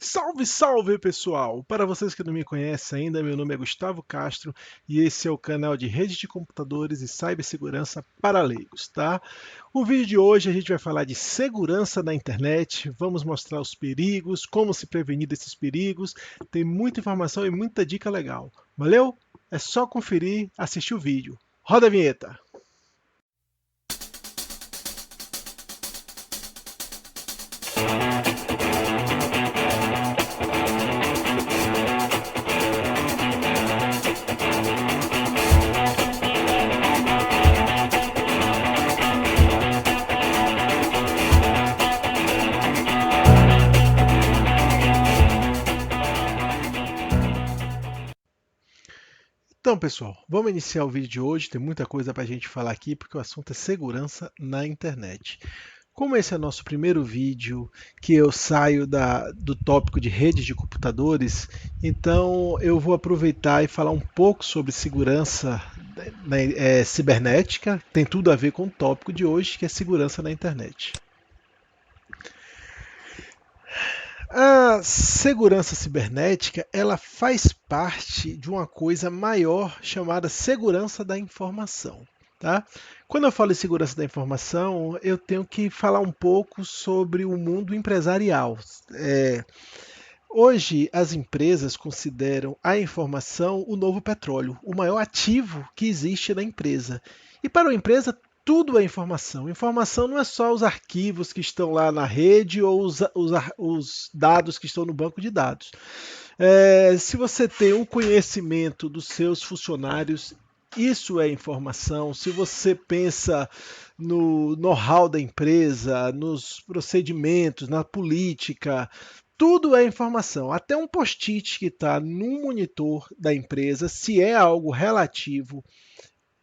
Salve, salve pessoal! Para vocês que não me conhecem ainda, meu nome é Gustavo Castro e esse é o canal de rede de computadores e cibersegurança para leigos, tá? O vídeo de hoje a gente vai falar de segurança na internet, vamos mostrar os perigos, como se prevenir desses perigos, tem muita informação e muita dica legal. Valeu? É só conferir, assistir o vídeo. Roda a vinheta! Então, pessoal, vamos iniciar o vídeo de hoje. Tem muita coisa para a gente falar aqui, porque o assunto é segurança na internet. Como esse é o nosso primeiro vídeo que eu saio do tópico de redes de computadores, então eu vou aproveitar e falar um pouco sobre segurança cibernética. Tem tudo a ver com o tópico de hoje, que é segurança na internet. A segurança cibernética, ela faz parte de uma coisa maior chamada segurança da informação, tá? Quando eu falo em segurança da informação, eu tenho que falar um pouco sobre o mundo empresarial. Hoje, as empresas consideram a informação o novo petróleo, o maior ativo que existe na empresa. E para uma empresa, tudo é informação. Informação não é só os arquivos que estão lá na rede ou os dados que estão no banco de dados. Se você tem um conhecimento dos seus funcionários, isso é informação. Se você pensa no know-how da empresa, nos procedimentos, na política, tudo é informação. Até um post-it que está no monitor da empresa, se é algo relativo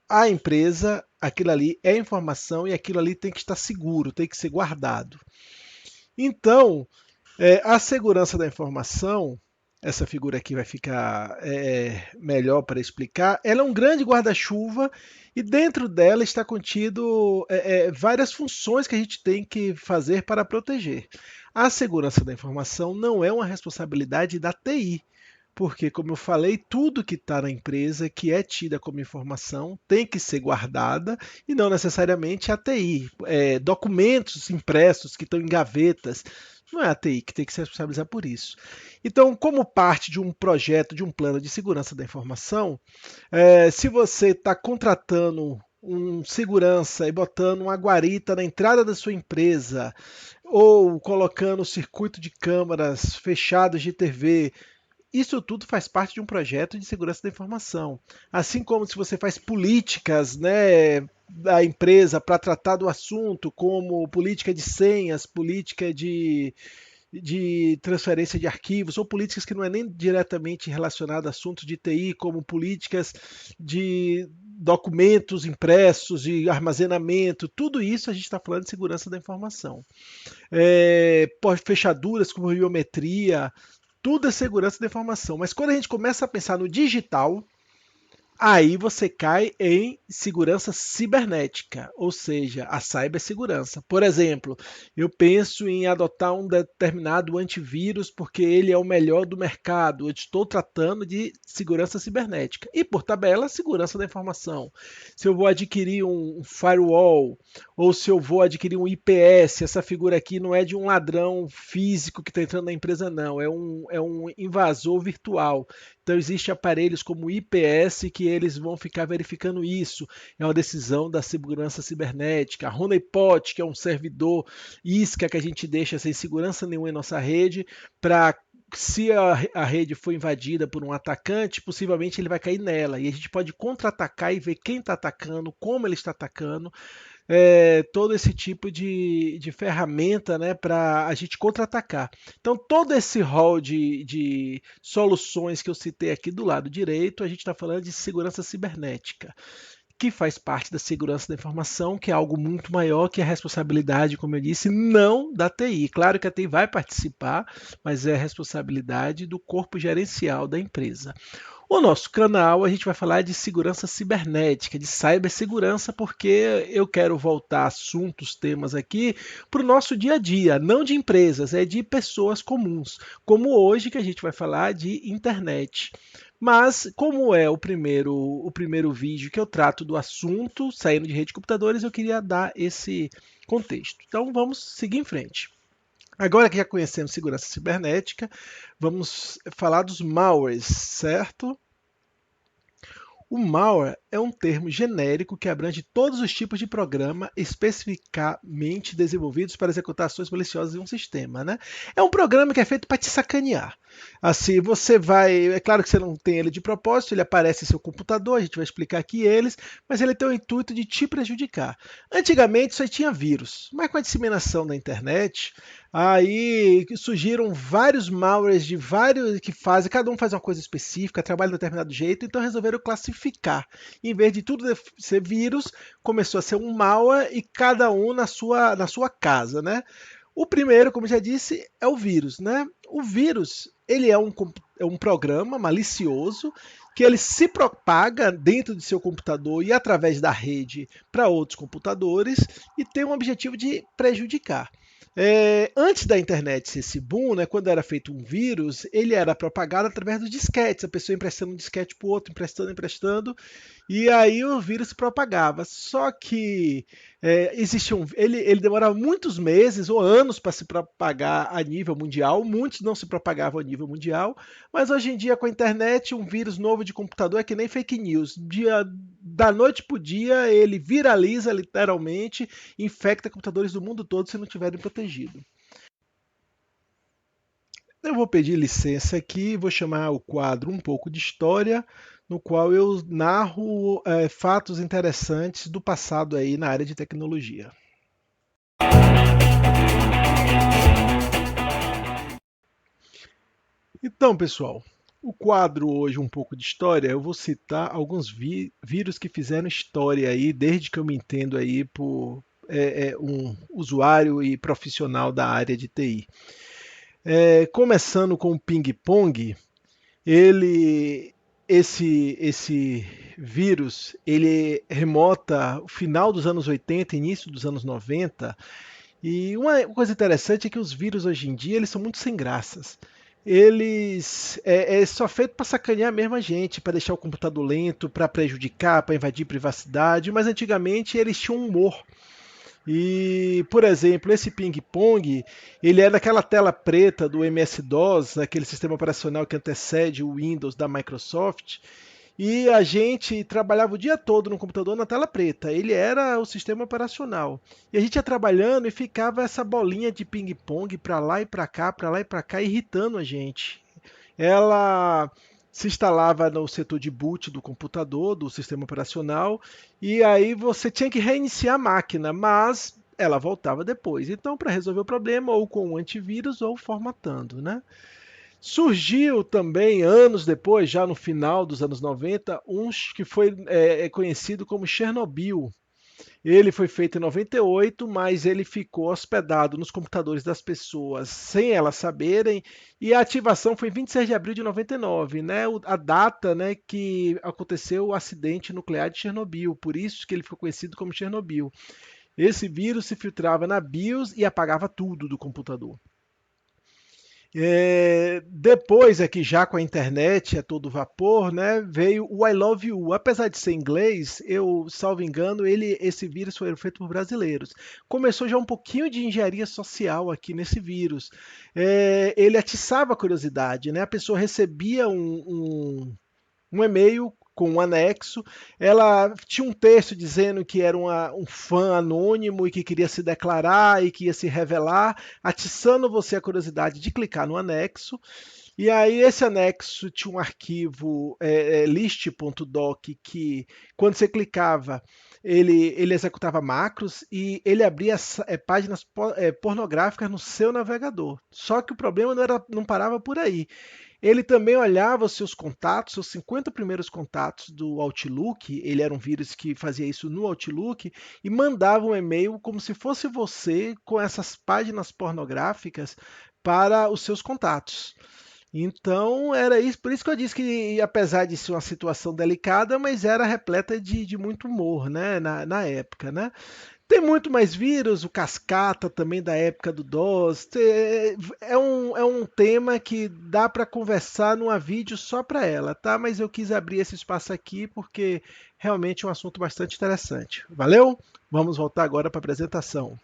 à empresa, aquilo ali é informação e aquilo ali tem que estar seguro, tem que ser guardado. Então, a segurança da informação, essa figura aqui vai ficar melhor para explicar, ela é um grande guarda-chuva e dentro dela está contido várias funções que a gente tem que fazer para proteger. A segurança da informação não é uma responsabilidade da TI, porque, como eu falei, tudo que está na empresa que é tida como informação tem que ser guardada e não necessariamente a TI. Documentos impressos que estão em gavetas, não é a TI que tem que se responsabilizar por isso. Então, como parte de um projeto, de um plano de segurança da informação, se você está contratando um segurança e botando uma guarita na entrada da sua empresa, ou colocando circuito de câmaras fechados de TV, isso tudo faz parte de um projeto de segurança da informação. Assim como se você faz políticas, né, da empresa para tratar do assunto, como política de senhas, política de transferência de arquivos, ou políticas que não é nem diretamente relacionada a assuntos de TI, como políticas de documentos impressos, de armazenamento, tudo isso a gente está falando de segurança da informação. Fechaduras como biometria, tudo é segurança da informação. Mas quando a gente começa a pensar no digital, aí você cai em segurança cibernética, ou seja, a cibersegurança. Por exemplo, eu penso em adotar um determinado antivírus porque ele é o melhor do mercado. Eu estou tratando de segurança cibernética. E, por tabela, segurança da informação. Se eu vou adquirir um firewall, ou se eu vou adquirir um IPS, essa figura aqui não é de um ladrão físico que está entrando na empresa, não. É um invasor virtual. Então, existem aparelhos como IPS que eles vão ficar verificando isso. É uma decisão da segurança cibernética. A honeypot, que é um servidor isca que a gente deixa sem segurança nenhuma em nossa rede, para se a rede for invadida por um atacante, possivelmente ele vai cair nela. E a gente pode contra-atacar e ver quem está atacando, como ele está atacando. Todo esse tipo de ferramenta, né, para a gente contra-atacar. Então, todo esse rol de soluções que eu citei aqui do lado direito, a gente está falando de segurança cibernética, que faz parte da segurança da informação, que é algo muito maior, que é a responsabilidade, como eu disse, não da TI. Claro que a TI vai participar, mas é a responsabilidade do corpo gerencial da empresa. O nosso canal a gente vai falar de segurança cibernética, de cibersegurança, porque eu quero voltar assuntos, temas aqui para o nosso dia a dia, não de empresas, é de pessoas comuns, como hoje que a gente vai falar de internet. Mas, como é o primeiro vídeo que eu trato do assunto, saindo de rede de computadores, eu queria dar esse contexto. Então, vamos seguir em frente. Agora que já conhecemos segurança cibernética, vamos falar dos malwares, certo? O malware é um termo genérico que abrange todos os tipos de programa especificamente desenvolvidos para executar ações maliciosas em um sistema, né? É um programa que é feito para te sacanear. Assim, você vai. É claro que você não tem ele de propósito, ele aparece em seu computador, a gente vai explicar aqui eles, mas ele tem o intuito de te prejudicar. Antigamente só tinha vírus, mas com a disseminação da internet, aí surgiram vários malwares de vários que fazem, cada um faz uma coisa específica, trabalha de um determinado jeito, então resolveram classificar. Em vez de tudo ser vírus, começou a ser um malware e cada um na sua casa, né? O primeiro, como já disse, é o vírus, né? O vírus, ele é um programa malicioso que ele se propaga dentro de seu computador e através da rede para outros computadores e tem o objetivo de prejudicar. Antes da internet ser esse boom, né, quando era feito um vírus, ele era propagado através dos disquetes, a pessoa emprestando um disquete para o outro, emprestando, e aí o vírus se propagava. Só que ele demorava muitos meses ou anos para se propagar a nível mundial, muitos não se propagavam a nível mundial, mas hoje em dia com a internet, um vírus novo de computador é que nem fake news. Da noite para o dia ele viraliza literalmente, infecta computadores do mundo todo se não tiverem protegido. Eu vou pedir licença aqui, vou chamar o quadro Um pouco de História, no qual eu narro fatos interessantes do passado aí na área de tecnologia. Então, pessoal, o quadro hoje Um pouco de História, eu vou citar alguns vírus que fizeram história aí, desde que eu me entendo aí por um usuário e profissional da área de TI. Começando com o ping-pong, ele esse vírus, ele remota o final dos anos 80, início dos anos 90, e uma coisa interessante é que os vírus hoje em dia eles são muito sem graças. Eles é só feito para sacanear mesmo a gente, para deixar o computador lento, para prejudicar, para invadir privacidade, mas antigamente eles tinham um humor. E, por exemplo, esse ping-pong, ele é daquela tela preta do MS-DOS, aquele sistema operacional que antecede o Windows da Microsoft, e a gente trabalhava o dia todo no computador na tela preta. Ele era o sistema operacional. E a gente ia trabalhando e ficava essa bolinha de ping-pong para lá e para lá e para cá, irritando a gente. Ela se instalava no setor de boot do computador, do sistema operacional, e aí você tinha que reiniciar a máquina, mas ela voltava depois. Então, para resolver o problema, ou com um antivírus ou formatando, né? Surgiu também, anos depois, já no final dos anos 90, um que foi conhecido como Chernobyl. Ele foi feito em 98, mas ele ficou hospedado nos computadores das pessoas sem elas saberem, e a ativação foi em 26 de abril de 99, né? A data, né, que aconteceu o acidente nuclear de Chernobyl, por isso que ele ficou conhecido como Chernobyl. Esse vírus se filtrava na BIOS e apagava tudo do computador. Depois é que já com a internet a todo vapor, né, veio o I Love You. Apesar de ser inglês, eu, salvo engano, esse vírus foi feito por brasileiros. Começou já um pouquinho de engenharia social aqui nesse vírus. Ele atiçava a curiosidade, né? A pessoa recebia um e-mail com um anexo. Ela tinha um texto dizendo que era um fã anônimo e que queria se declarar e que ia se revelar, atiçando você a curiosidade de clicar no anexo. E aí esse anexo tinha um arquivo list.doc que, quando você clicava, ele executava macros e ele abria páginas pornográficas no seu navegador. Só que o problema não parava por aí. Ele também olhava os seus contatos, seus 50 primeiros contatos do Outlook, ele era um vírus que fazia isso no Outlook, e mandava um e-mail como se fosse você com essas páginas pornográficas para os seus contatos. Então era isso, por isso que eu disse que, apesar de ser uma situação delicada, mas era repleta de muito humor, né, na época, né? Tem muito mais vírus, o Cascata também da época do DOS. É um tema que dá para conversar numa vídeo só para ela, tá? Mas eu quis abrir esse espaço aqui porque realmente é um assunto bastante interessante. Valeu? Vamos voltar agora para a apresentação.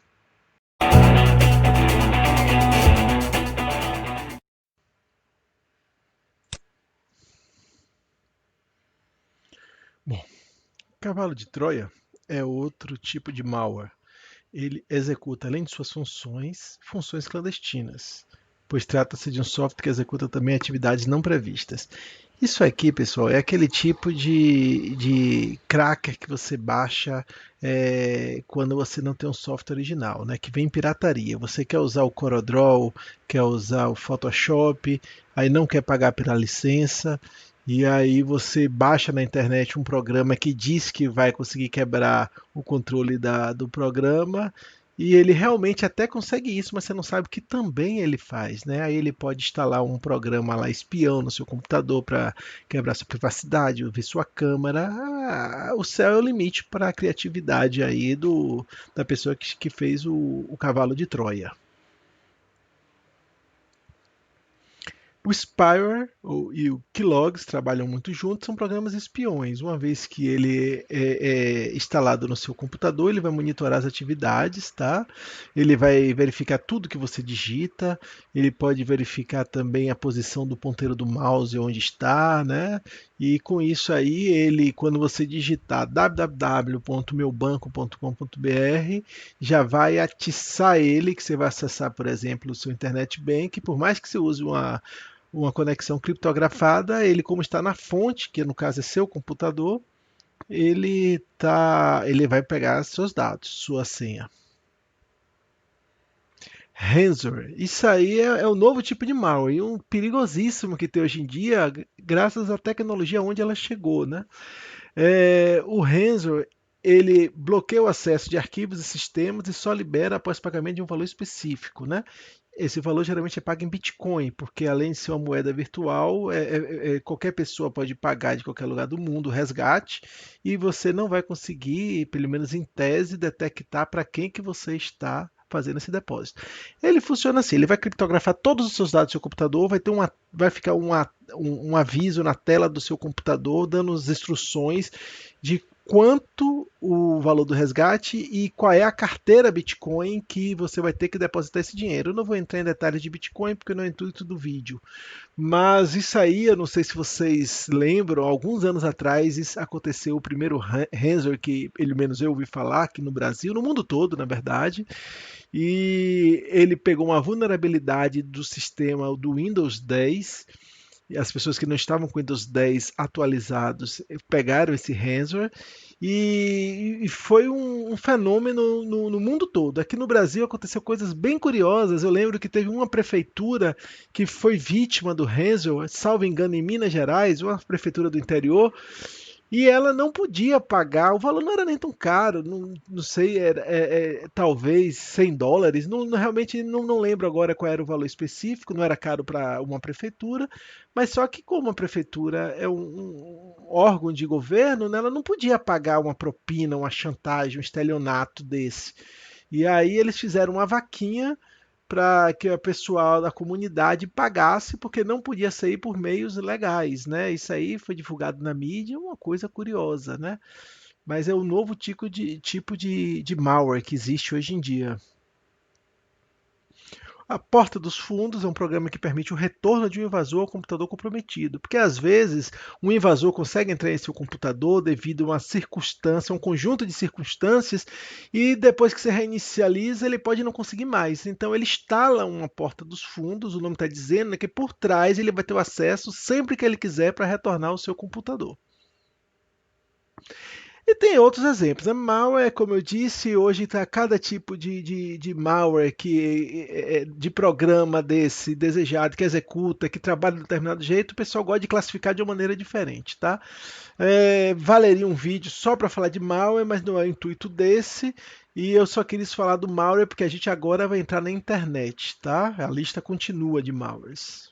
Bom, cavalo de Troia é outro tipo de malware. Ele executa, além de suas funções, funções clandestinas, pois trata-se de um software que executa também atividades não previstas. Isso aqui, pessoal, é aquele tipo de cracker que você baixa quando você não tem um software original, né? Que vem em pirataria. Você quer usar o CorelDRAW, quer usar o Photoshop, aí não quer pagar pela licença, e aí você baixa na internet um programa que diz que vai conseguir quebrar o controle do programa, e ele realmente até consegue isso, mas você não sabe o que também ele faz, né? Aí ele pode instalar um programa lá espião no seu computador para quebrar sua privacidade, ver sua câmera. O céu é o limite para a criatividade aí da pessoa que fez o cavalo de Troia. O Spyware e o Keylogs trabalham muito juntos, são programas espiões. Uma vez que ele é instalado no seu computador, ele vai monitorar as atividades, tá? Ele vai verificar tudo que você digita, ele pode verificar também a posição do ponteiro do mouse onde está, né? E com isso aí, ele, quando você digitar www.meubanco.com.br, já vai atiçar ele, que você vai acessar, por exemplo, o seu Internet Bank, por mais que você use uma conexão criptografada, ele como está na fonte, que no caso é seu computador, ele vai pegar seus dados, sua senha. Ransomware, isso aí é o novo tipo de malware, e um perigosíssimo que tem hoje em dia, graças à tecnologia onde ela chegou, né? O ransomware ele bloqueia o acesso de arquivos e sistemas e só libera após pagamento de um valor específico, né? Esse valor geralmente é pago em Bitcoin, porque além de ser uma moeda virtual, qualquer pessoa pode pagar de qualquer lugar do mundo o resgate e você não vai conseguir, pelo menos em tese, detectar para quem que você está fazendo esse depósito. Ele funciona assim, ele vai criptografar todos os seus dados do seu computador, vai ficar um aviso na tela do seu computador dando as instruções de quanto o valor do resgate e qual é a carteira Bitcoin que você vai ter que depositar esse dinheiro. Eu não vou entrar em detalhes de Bitcoin porque não é o intuito do vídeo, mas isso aí, eu não sei se vocês lembram, alguns anos atrás isso aconteceu o primeiro ransomware que pelo menos eu ouvi falar aqui no Brasil, no mundo todo, na verdade, e ele pegou uma vulnerabilidade do sistema do Windows 10 e as pessoas que não estavam com Windows 10 atualizados pegaram esse ransomware e foi um fenômeno no mundo todo. Aqui no Brasil aconteceu coisas bem curiosas. Eu lembro que teve uma prefeitura que foi vítima do ransomware, salvo engano, em Minas Gerais, uma prefeitura do interior, e ela não podia pagar, o valor não era nem tão caro, não sei, talvez US$ 100, realmente não lembro agora qual era o valor específico, não era caro para uma prefeitura, mas só que como a prefeitura é um órgão de governo, né, ela não podia pagar uma propina, uma chantagem, um estelionato desse. E aí eles fizeram uma vaquinha para que o pessoal da comunidade pagasse, porque não podia sair por meios legais, né? Isso aí foi divulgado na mídia, uma coisa curiosa, né? Mas é o novo tipo de malware que existe hoje em dia. A porta dos fundos é um programa que permite o retorno de um invasor ao computador comprometido, porque às vezes um invasor consegue entrar em seu computador devido a uma circunstância, um conjunto de circunstâncias, e depois que você reinicializa, ele pode não conseguir mais. Então ele instala uma porta dos fundos, o nome está dizendo, né, que por trás ele vai ter o acesso sempre que ele quiser para retornar ao seu computador. E tem outros exemplos. A malware, como eu disse, hoje está cada tipo de malware de programa desse desejado, que executa, que trabalha de determinado jeito, o pessoal gosta de classificar de uma maneira diferente, tá? Valeria um vídeo só para falar de malware, mas não é o intuito desse. E eu só queria falar do malware porque a gente agora vai entrar na internet, tá? A lista continua de malwares.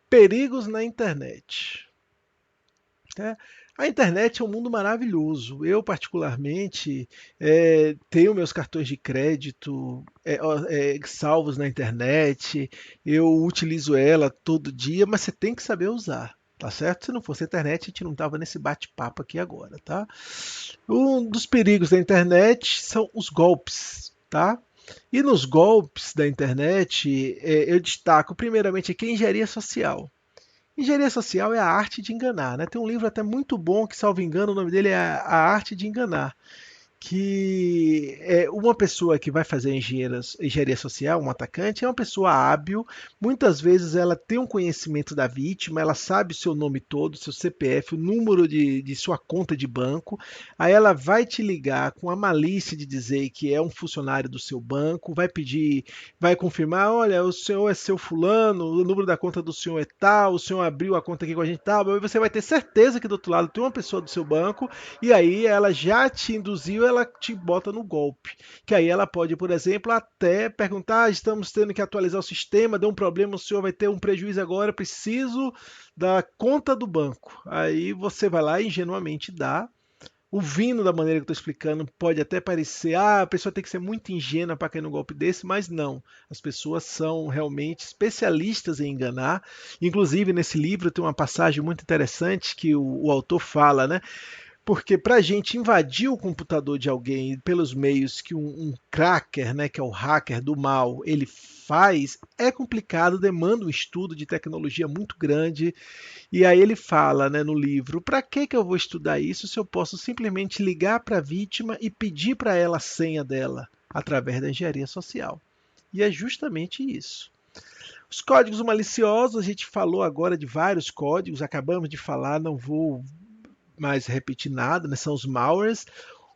Perigos na internet. Né? A internet é um mundo maravilhoso. Eu, particularmente, tenho meus cartões de crédito salvos na internet, eu utilizo ela todo dia, mas você tem que saber usar. Tá certo? Se não fosse a internet, a gente não tava nesse bate-papo aqui agora, tá? Um dos perigos da internet são os golpes, tá? E nos golpes da internet, eu destaco primeiramente aqui a engenharia social. Engenharia social é a arte de enganar, né? Tem um livro até muito bom que, salvo engano, o nome dele é A Arte de Enganar, que é uma pessoa que vai fazer engenharia social, um atacante, é uma pessoa hábil. Muitas vezes ela tem um conhecimento da vítima, ela sabe o seu nome todo, seu CPF, o número de sua conta de banco. Aí ela vai te ligar com a malícia de dizer que é um funcionário do seu banco, vai pedir, vai confirmar, olha, o senhor é seu fulano, o número da conta do senhor é tal, o senhor abriu a conta aqui com a gente tal, aí você vai ter certeza que do outro lado tem uma pessoa do seu banco e aí ela já te induziu, ela te bota no golpe. Que aí ela pode, por exemplo, até perguntar: estamos tendo que atualizar o sistema, deu um problema, o senhor vai ter um prejuízo agora, preciso da conta do banco. Aí você vai lá e ingenuamente dá. Ouvindo da maneira que eu estou explicando, pode até parecer, a pessoa tem que ser muito ingênua para cair num golpe desse, mas não. As pessoas são realmente especialistas em enganar. Inclusive, nesse livro tem uma passagem muito interessante que o autor fala, né? Porque para a gente invadir o computador de alguém pelos meios que um cracker, né, que é o hacker do mal, ele faz, é complicado, demanda um estudo de tecnologia muito grande. E aí ele fala, né, no livro, para que eu vou estudar isso se eu posso simplesmente ligar para a vítima e pedir para ela a senha dela através da engenharia social? E é justamente isso. Os códigos maliciosos, a gente falou agora de vários códigos, acabamos de falar, não vou mais repetir nada, né? São os malwares.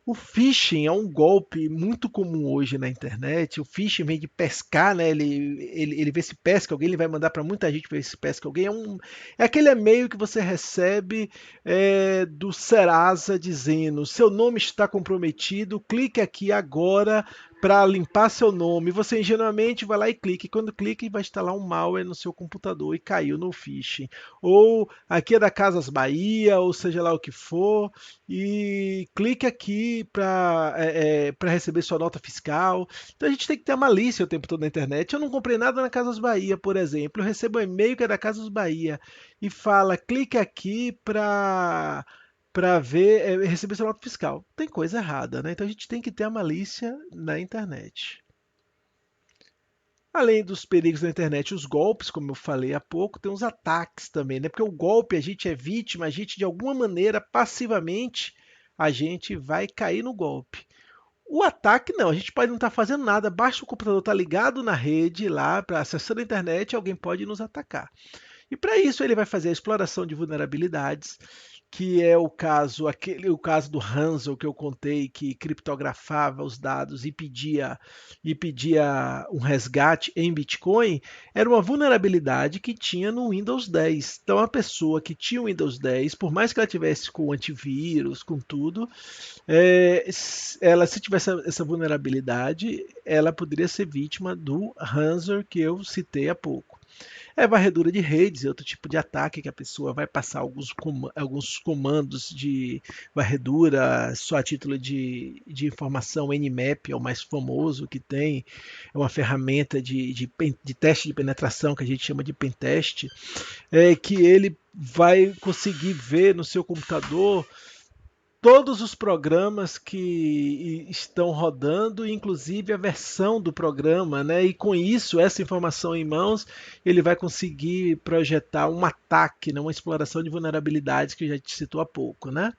O phishing é um golpe muito comum hoje na internet. O phishing vem de pescar, né? Ele vê se pesca alguém, ele vai mandar para muita gente ver se pesca alguém. É aquele e-mail que você recebe do Serasa dizendo: seu nome está comprometido, clique aqui agora para limpar seu nome. Você ingenuamente vai lá e clica. E quando clica, vai instalar um malware no seu computador e caiu no phishing. Ou aqui é da Casas Bahia, ou seja lá o que for, e clique aqui para receber sua nota fiscal. Então a gente tem que ter a malícia o tempo todo na internet. Eu não comprei nada na Casas Bahia, por exemplo. Eu recebo um e-mail que é da Casas Bahia e fala: clique aqui para ver, receber sua nota fiscal. Tem coisa errada, né? Então a gente tem que ter a malícia na internet. Além dos perigos da internet, os golpes, como eu falei há pouco, tem os ataques também, né? Porque o golpe, a gente é vítima, a gente de alguma maneira, passivamente, a gente vai cair no golpe. O ataque não, a gente pode não estar fazendo nada, basta o computador estar ligado na rede lá, para acessar a internet, alguém pode nos atacar. E para isso ele vai fazer a exploração de vulnerabilidades, que é o caso do Hansel que eu contei, que criptografava os dados e pedia um resgate em Bitcoin, era uma vulnerabilidade que tinha no Windows 10. Então a pessoa que tinha o Windows 10, por mais que ela tivesse com antivírus, com tudo, ela se tivesse essa vulnerabilidade, ela poderia ser vítima do Hansel que eu citei há pouco. Varredura de redes, é outro tipo de ataque que a pessoa vai passar alguns comandos de varredura só a título de informação. O Nmap é o mais famoso que tem, é uma ferramenta de teste de penetração que a gente chama de pentest, que ele vai conseguir ver no seu computador todos os programas que estão rodando, inclusive a versão do programa, né? E com isso, essa informação em mãos, ele vai conseguir projetar um ataque, né? Uma exploração de vulnerabilidades que eu já te citou há pouco, né?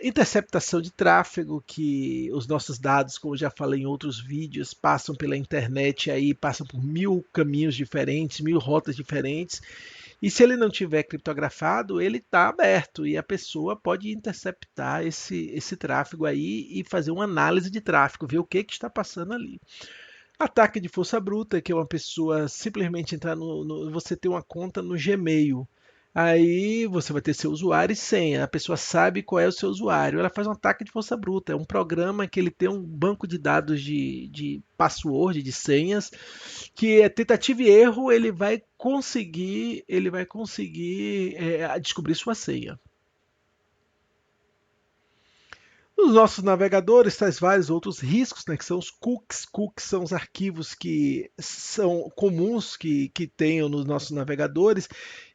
Interceptação de tráfego, que os nossos dados, como eu já falei em outros vídeos, passam pela internet aí, passam por 1000 caminhos diferentes, 1000 rotas diferentes, e se ele não tiver criptografado, ele está aberto e a pessoa pode interceptar esse tráfego aí e fazer uma análise de tráfego, ver o que está passando ali. Ataque de força bruta, que é uma pessoa simplesmente entrar você ter uma conta no Gmail. Aí você vai ter seu usuário e senha. A pessoa sabe qual é o seu usuário. Ela faz um ataque de força bruta. É um programa que ele tem um banco de dados de password, de senhas, que é tentativa e erro. Ele vai conseguir descobrir sua senha. Nos nossos navegadores, traz vários outros riscos, né, que são os cookies. Cookies são os arquivos que são comuns que tenham nos nossos navegadores,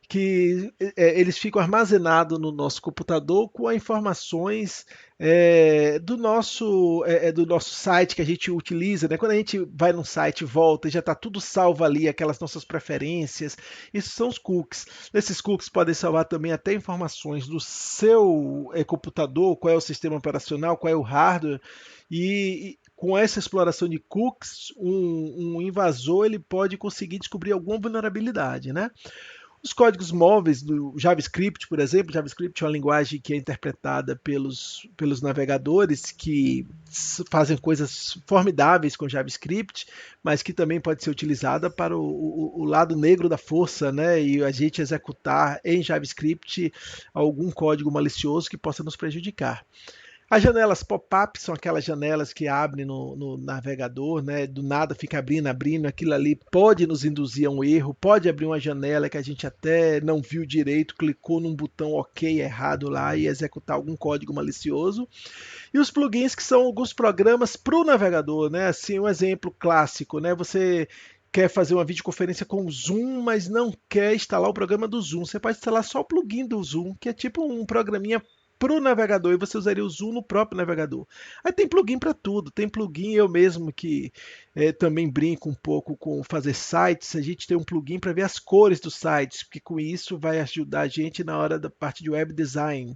que eles ficam armazenados no nosso computador com as informações do nosso site que a gente utiliza, né? Quando a gente vai num site e volta, já está tudo salvo ali, aquelas nossas preferências. Isso são os cookies. Esses cookies podem salvar também até informações do seu computador, qual é o sistema operacional, qual é o hardware. E com essa exploração de cookies, um invasor ele pode conseguir descobrir alguma vulnerabilidade, né? Os códigos móveis do JavaScript, por exemplo, JavaScript é uma linguagem que é interpretada pelos navegadores que fazem coisas formidáveis com JavaScript, mas que também pode ser utilizada para o lado negro da força, né? E a gente executar em JavaScript algum código malicioso que possa nos prejudicar. As janelas pop-up são aquelas janelas que abrem no navegador, né? Do nada fica abrindo, abrindo. Aquilo ali pode nos induzir a um erro, pode abrir uma janela que a gente até não viu direito, clicou num botão OK errado lá e executar algum código malicioso. E os plugins que são alguns programas para o navegador, né? Assim, um exemplo clássico, né? Você quer fazer uma videoconferência com o Zoom, mas não quer instalar o programa do Zoom. Você pode instalar só o plugin do Zoom, que é tipo um programinha para o navegador, e você usaria o Zoom no próprio navegador. Aí tem plugin para tudo, tem plugin eu mesmo que também brinco um pouco com fazer sites, a gente tem um plugin para ver as cores dos sites, porque com isso vai ajudar a gente na hora da parte de web design.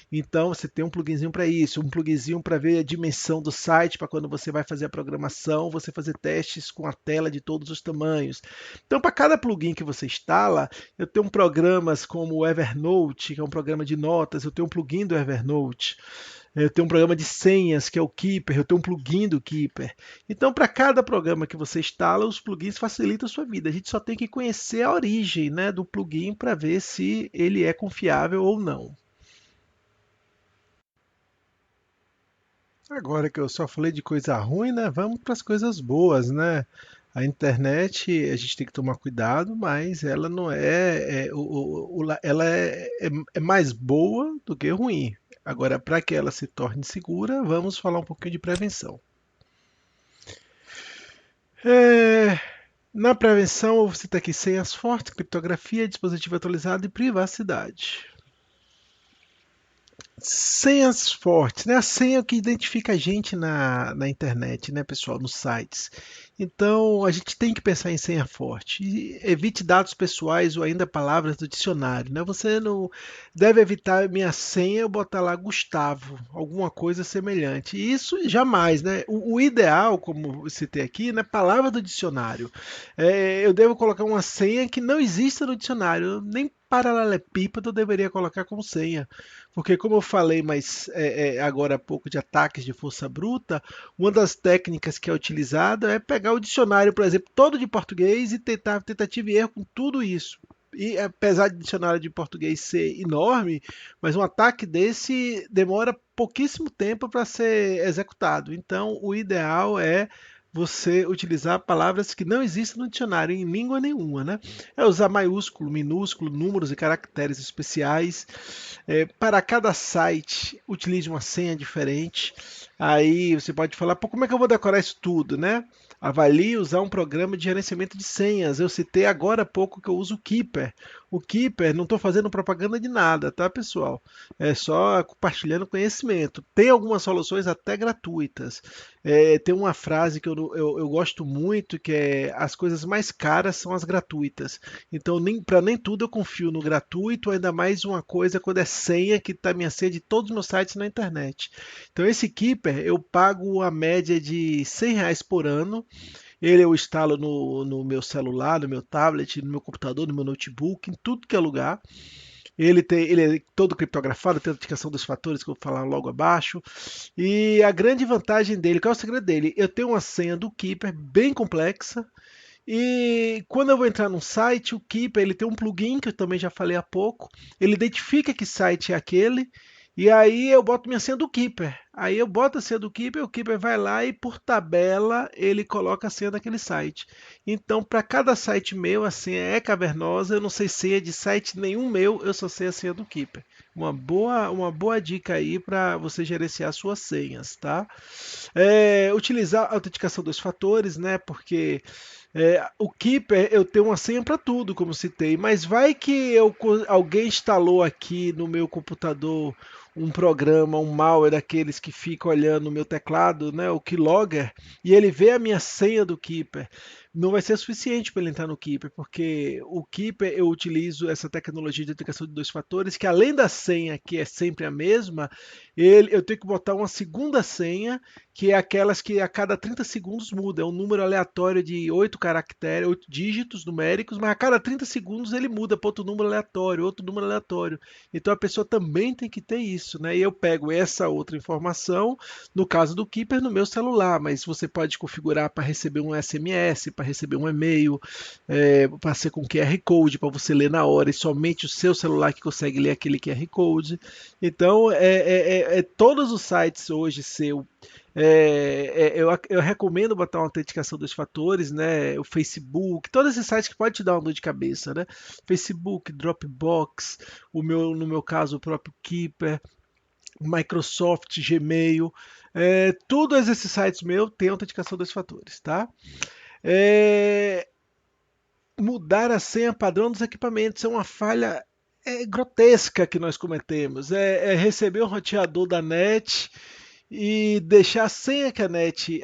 Então você tem um pluginzinho para isso, um pluginzinho para ver a dimensão do site, para quando você vai fazer a programação, você fazer testes com a tela de todos os tamanhos. Então, para cada plugin que você instala, eu tenho programas como o Evernote, que é um programa de notas, eu tenho um plugin do Evernote. Eu tenho um programa de senhas, que é o Keeper, eu tenho um plugin do Keeper. Então, para cada programa que você instala, os plugins facilitam a sua vida. A gente só tem que conhecer a origem, né, do plugin para ver se ele é confiável ou não. Agora que eu só falei de coisa ruim, né? Vamos para as coisas boas, né? A internet a gente tem que tomar cuidado, mas ela não ela é mais boa do que ruim. Agora, para que ela se torne segura, vamos falar um pouquinho de prevenção. É, Na prevenção, você tem aqui senhas fortes, criptografia, dispositivo atualizado e privacidade. Senhas fortes, né? A senha é o que identifica a gente na internet, né, pessoal, nos sites. Então, a gente tem que pensar em senha forte. E evite dados pessoais ou ainda palavras do dicionário, né? Você não deve evitar minha senha eu botar lá Gustavo, alguma coisa semelhante. Isso jamais, né? O ideal, como eu citei aqui, né, palavra do dicionário. Eu devo colocar uma senha que não exista no dicionário, nem paralelepípedo eu deveria colocar como senha. Porque, como eu falei agora há pouco de ataques de força bruta, uma das técnicas que é utilizada é pegar o dicionário, por exemplo, todo de português e tentar tentativa e erro com tudo isso. E apesar de dicionário de português ser enorme, mas um ataque desse demora pouquíssimo tempo para ser executado. Então, o ideal é você utilizar palavras que não existem no dicionário em língua nenhuma, né? É usar maiúsculo, minúsculo, números e caracteres especiais. Para cada site, utilize uma senha diferente. Aí você pode falar, pô, como é que eu vou decorar isso tudo, né? Avalie usar um programa de gerenciamento de senhas. Eu citei agora há pouco que eu uso o Keeper. O Keeper, não estou fazendo propaganda de nada, tá, pessoal? É só compartilhando conhecimento. Tem algumas soluções até gratuitas. Tem uma frase que eu gosto muito, que é as coisas mais caras são as gratuitas. Então, para nem tudo eu confio no gratuito, ainda mais uma coisa quando é senha, que está minha senha de todos os meus sites na internet. Então, esse Keeper eu pago a média de R$ 100 por ano. Ele eu instalo no meu celular, no meu tablet, no meu computador, no meu notebook, em tudo que é lugar. Ele é todo criptografado, tem a autenticação dos fatores que eu vou falar logo abaixo. E a grande vantagem dele, qual é o segredo dele? Eu tenho uma senha do Keeper bem complexa E quando eu vou entrar num site, o Keeper ele tem um plugin que eu também já falei há pouco. Ele identifica que site é aquele. E aí eu boto minha senha do Keeper. Aí eu boto a senha do Keeper, o Keeper vai lá e por tabela ele coloca a senha daquele site. Então, para cada site meu, a senha é cavernosa. Eu não sei senha de site nenhum meu, eu só sei a senha do Keeper. Uma boa dica aí para você gerenciar suas senhas, tá? Utilizar a autenticação dos fatores, né? Porque o Keeper eu tenho uma senha para tudo, como citei, mas vai que alguém instalou aqui no meu computador um programa, um malware daqueles que fica olhando o meu teclado, né, o Keylogger, e ele vê a minha senha do Keeper. Não vai ser suficiente para ele entrar no Keeper, porque o Keeper eu utilizo essa tecnologia de autenticação de dois fatores, que além da senha, que é sempre a mesma, eu tenho que botar uma segunda senha, que é aquelas que a cada 30 segundos muda. É um número aleatório de 8 caracteres, 8 dígitos numéricos, mas a cada 30 segundos ele muda para outro número aleatório, outro número aleatório. Então a pessoa também tem que ter isso, né? E eu pego essa outra informação, no caso do Keeper, no meu celular, mas você pode configurar para receber um SMS, para receber um e-mail, para ser com QR Code, para você ler na hora, e somente o seu celular que consegue ler aquele QR Code. Então, todos os sites hoje seu eu recomendo botar uma autenticação dos fatores, né? O Facebook, todos esses sites que podem te dar uma dor de cabeça, né? Facebook, Dropbox, no meu caso, o próprio Keeper, Microsoft, Gmail, todos esses sites meus têm autenticação dos fatores, tá? É, Mudar a senha padrão dos equipamentos é uma falha grotesca que nós cometemos. Receber um roteador da NET e deixar a senha que a NET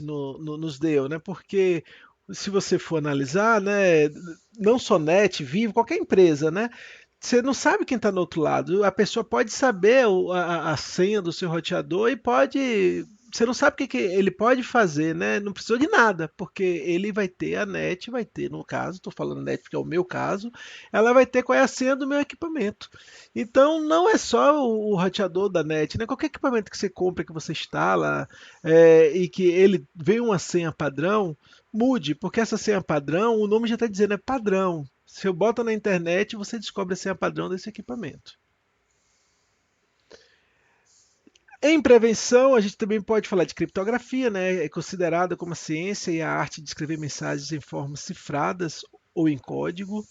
nos deu, né? Porque se você for analisar, né, não só NET, Vivo, qualquer empresa, né? Você não sabe quem está no outro lado. A pessoa pode saber a senha do seu roteador e pode. Você não sabe o que ele pode fazer, né? Não precisou de nada, porque ele vai ter a NET, vai ter, no caso, estou falando NET porque é o meu caso, ela vai ter qual é a senha do meu equipamento. Então não é só o roteador da NET, né? Qualquer equipamento que você compra, que você instala, e que ele vem uma senha padrão, mude, porque essa senha padrão, o nome já está dizendo, é padrão. Se eu boto na internet, você descobre a senha padrão desse equipamento. Em prevenção, a gente também pode falar de criptografia, né? É considerada como a ciência e a arte de escrever mensagens em formas cifradas ou em código.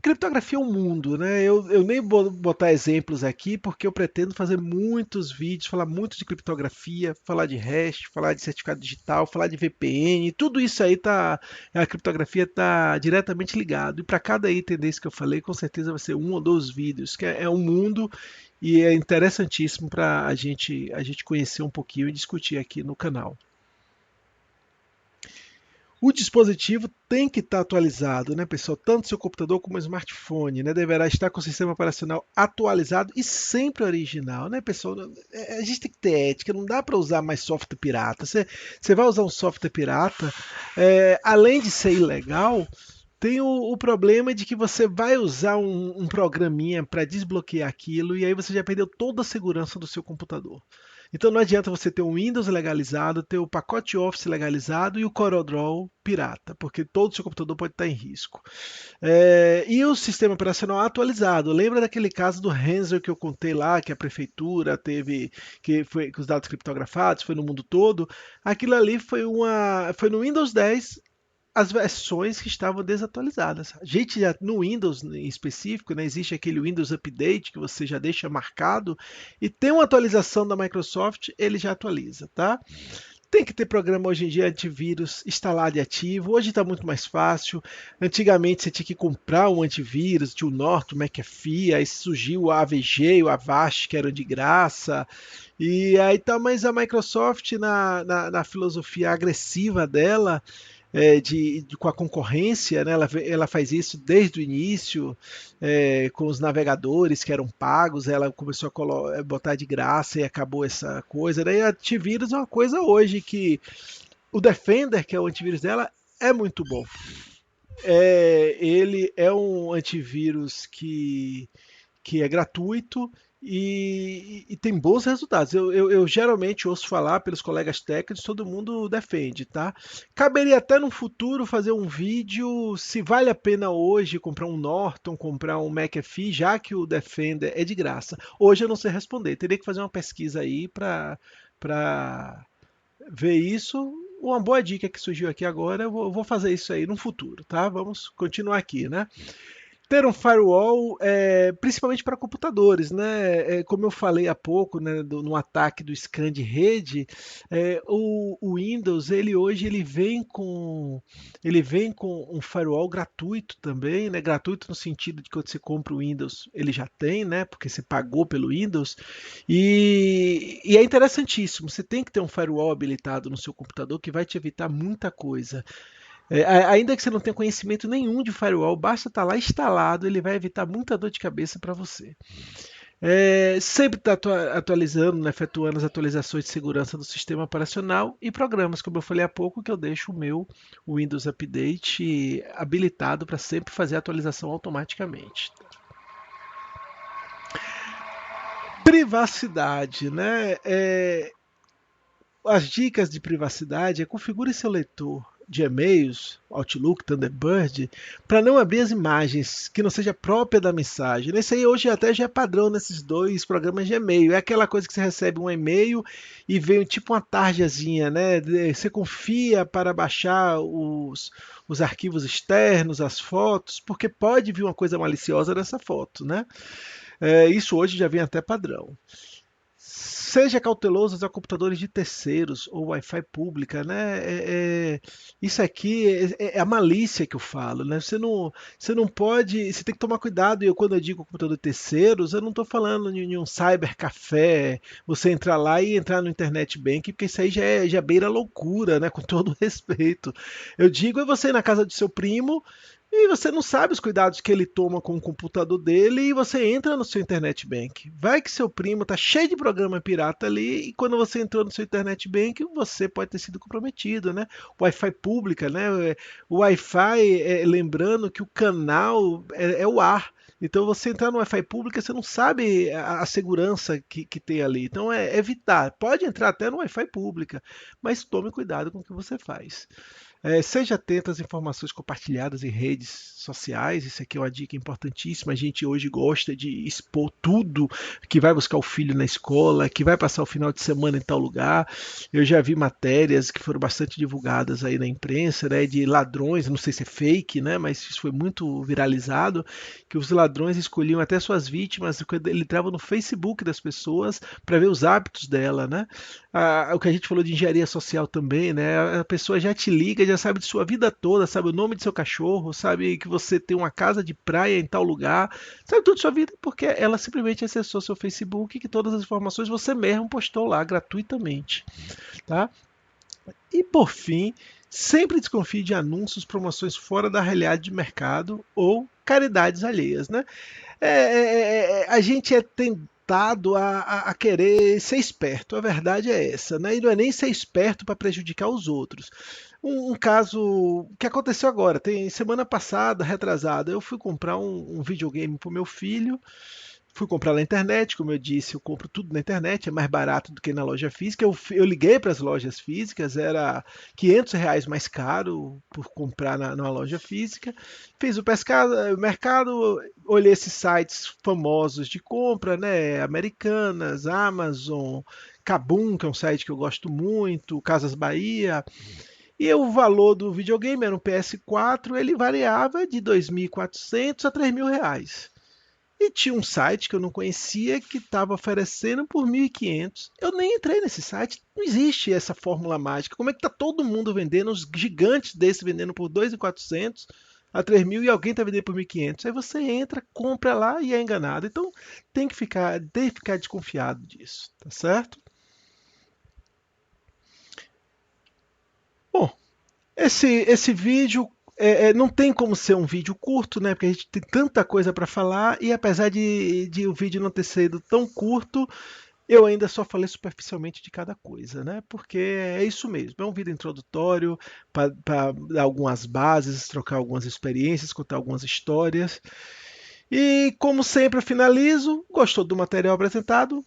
Criptografia é um mundo, né? Eu nem vou botar exemplos aqui, porque eu pretendo fazer muitos vídeos, falar muito de criptografia, falar de hash, falar de certificado digital, falar de VPN, tudo isso aí a criptografia está diretamente ligado. E para cada item desse que eu falei, com certeza vai ser um ou dois vídeos, que é um mundo e é interessantíssimo para a gente conhecer um pouquinho e discutir aqui no canal. O dispositivo tem que estar atualizado, né, pessoal? Tanto seu computador como o smartphone, né? Deverá estar com o sistema operacional atualizado e sempre original, né, pessoal? A gente tem que ter ética, não dá para usar mais software pirata. Você vai usar um software pirata, além de ser ilegal, tem o problema de que você vai usar um programinha para desbloquear aquilo e aí você já perdeu toda a segurança do seu computador. Então não adianta você ter um Windows legalizado, ter o pacote Office legalizado e o CorelDRAW pirata, porque todo o seu computador pode estar em risco. E o sistema operacional atualizado. Lembra daquele caso do Renzer que eu contei lá, que a prefeitura teve, que foi com os dados criptografados, foi no mundo todo? Aquilo ali foi no Windows 10 as versões que estavam desatualizadas. A gente já no Windows em específico, né, existe aquele Windows Update que você já deixa marcado e tem uma atualização da Microsoft, ele já atualiza, tá? Tem que ter programa hoje em dia antivírus instalado e ativo. Hoje está muito mais fácil. Antigamente você tinha que comprar um antivírus, tinha o Norton, o McAfee, aí surgiu o AVG e o Avast que eram de graça. E aí tá, mas a Microsoft na filosofia agressiva dela, com a concorrência, né? Ela faz isso desde o início, com os navegadores que eram pagos, ela começou a botar de graça e acabou essa coisa. Daí antivírus é uma coisa hoje que o Defender, que é o antivírus dela, é muito bom. Ele é um antivírus que é gratuito e tem bons resultados. Eu geralmente ouço falar pelos colegas técnicos, todo mundo defende, tá? Caberia até no futuro fazer um vídeo se vale a pena hoje comprar um Norton, comprar um McAfee, já que o Defender é de graça. Hoje eu não sei responder, teria que fazer uma pesquisa aí para ver isso. Uma boa dica que surgiu aqui agora, eu vou fazer isso aí no futuro, tá? Vamos continuar aqui, né? Ter um firewall, principalmente para computadores, né? Como eu falei há pouco, né, no ataque do scan de rede, o Windows ele hoje ele vem com um firewall gratuito também, né? Gratuito no sentido de que quando você compra o Windows ele já tem, né? Porque você pagou pelo Windows e é interessantíssimo. Você tem que ter um firewall habilitado no seu computador que vai te evitar muita coisa. Ainda que você não tenha conhecimento nenhum de firewall, basta estar lá instalado, ele vai evitar muita dor de cabeça para você. Sempre está atualizando, né, efetuando as atualizações de segurança do sistema operacional e programas, como eu falei há pouco, que eu deixo o meu Windows Update habilitado para sempre fazer a atualização automaticamente. Privacidade, né? As dicas de privacidade é configure seu leitor de e-mails, Outlook, Thunderbird, para não abrir as imagens que não seja própria da mensagem. Nesse aí hoje até já é padrão nesses dois programas de e-mail. É aquela coisa que você recebe um e-mail e vem tipo uma tarjazinha, né? Você confia para baixar os arquivos externos, as fotos, porque pode vir uma coisa maliciosa nessa foto, né? Isso hoje já vem até padrão. Seja cauteloso a computadores de terceiros ou Wi-Fi pública, né? Isso aqui é a malícia que eu falo, né? Você não pode, você tem que tomar cuidado. E quando eu digo computador de terceiros, eu não estou falando de um cybercafé, você entrar lá e entrar no internet bank, porque isso aí já beira loucura, né? Com todo respeito. Eu digo é você ir na casa do seu primo e você não sabe os cuidados que ele toma com o computador dele e você entra no seu internet bank. Vai que seu primo tá cheio de programa pirata ali e quando você entrou no seu internet bank, você pode ter sido comprometido, né? Wi-Fi pública, né? O Wi-Fi, lembrando que o canal é o ar. Então você entrar no Wi-Fi pública, você não sabe a segurança que tem ali. Então é evitar. Pode entrar até no Wi-Fi pública, mas tome cuidado com o que você faz. Seja atento às informações compartilhadas em redes sociais, isso aqui é uma dica importantíssima. A gente hoje gosta de expor tudo que vai buscar o filho na escola, que vai passar o final de semana em tal lugar. Eu já vi matérias que foram bastante divulgadas aí na imprensa, né, de ladrões, não sei se é fake, né, mas isso foi muito viralizado, que os ladrões escolhiam até suas vítimas quando ele entrava no Facebook das pessoas para ver os hábitos dela, né? O que a gente falou de engenharia social também, né? A pessoa já te liga, já sabe de sua vida toda, sabe o nome de seu cachorro, sabe que você tem uma casa de praia em tal lugar, sabe tudo de sua vida, porque ela simplesmente acessou seu Facebook e que todas as informações você mesmo postou lá gratuitamente, tá? E por fim, sempre desconfie de anúncios, promoções fora da realidade de mercado ou caridades alheias, né? A gente é tentado a querer ser esperto, a verdade é essa, né? E não é nem ser esperto para prejudicar os outros. Um caso que aconteceu agora, tem semana passada, retrasada, eu fui comprar um videogame para o meu filho. Fui comprar na internet, como eu disse, eu compro tudo na internet, é mais barato do que na loja física. Eu liguei para as lojas físicas, era R$ 500 mais caro por comprar numa loja física. Fiz o mercado, olhei esses sites famosos de compra, né? Americanas, Amazon, Kabum, que é um site que eu gosto muito, Casas Bahia. E o valor do videogame era um PS4, ele variava de 2.400 a R$ 3.000. E tinha um site que eu não conhecia que estava oferecendo por 1.500. Eu nem entrei nesse site. Não existe essa fórmula mágica. Como é que está todo mundo vendendo, os gigantes desses vendendo por 2.400 a 3.000 e alguém está vendendo por 1.500? Aí você entra, compra lá e é enganado. Então tem que ficar desconfiado disso, tá certo? Bom, esse vídeo não tem como ser um vídeo curto, né? Porque a gente tem tanta coisa para falar e apesar de o vídeo não ter sido tão curto, eu ainda só falei superficialmente de cada coisa, né? Porque é isso mesmo, é um vídeo introdutório para dar algumas bases, trocar algumas experiências, contar algumas histórias. E como sempre eu finalizo, gostou do material apresentado?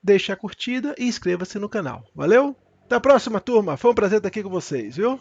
Deixe a curtida e inscreva-se no canal. Valeu? Até a próxima, turma. Foi um prazer estar aqui com vocês, viu?